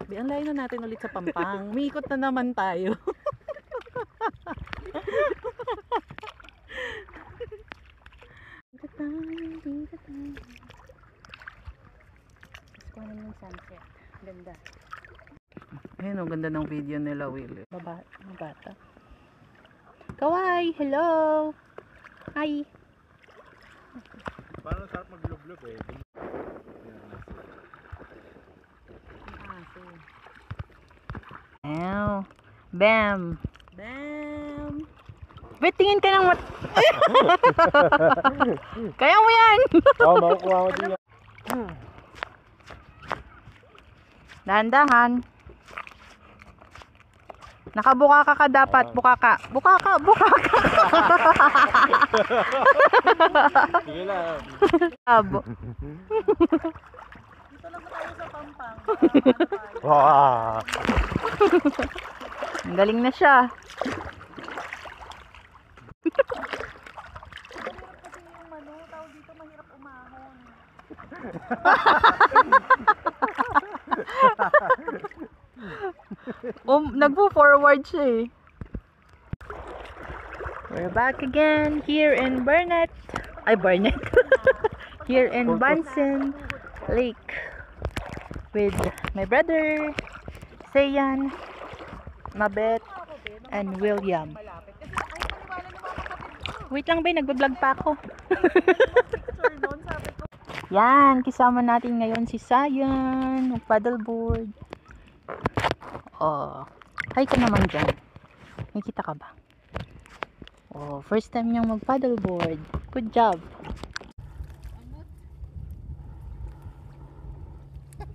Ang layo na natin ulit sa Pampang. Umiikot na naman tayo. Kunin yung sunset. Ganda. Ayun, ang ganda ng video nila, Willie. Bata. Kawai, hello. Hi. Parang sarap maglublob eh. Wow. Bam. Bam! Wait, tingin ka ng Kaya mo yan. Oo, makukuha ko din yan. Dahan-dahan. Nakabuka ka dapat. Buka ka. Sige lang. Abo. Dito lang po tayo sa Pampang. Wow. Ang galing na siya. Tawag dito, mahirap umahon. Nagpo-forward siya eh. We're back again here in Burnett. Here in Bunsen Lake with my brother Sayan, Mabet, and William. Wait lang ba, nagbablog pa ako. Yan, kasama natin ngayon si Sayan, mag-paddleboard. Oh, hi ka naman dyan. May kita ka ba? Oh, first time niyang mag-paddleboard. Good job.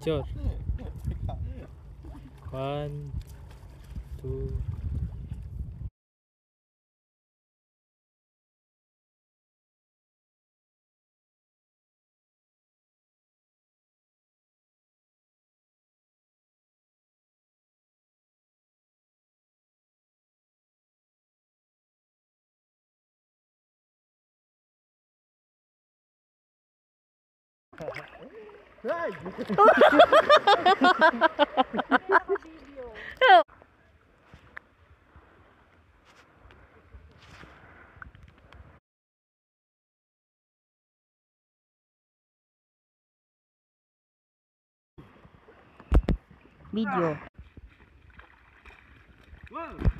Sure. 1, 2. Video. Wow.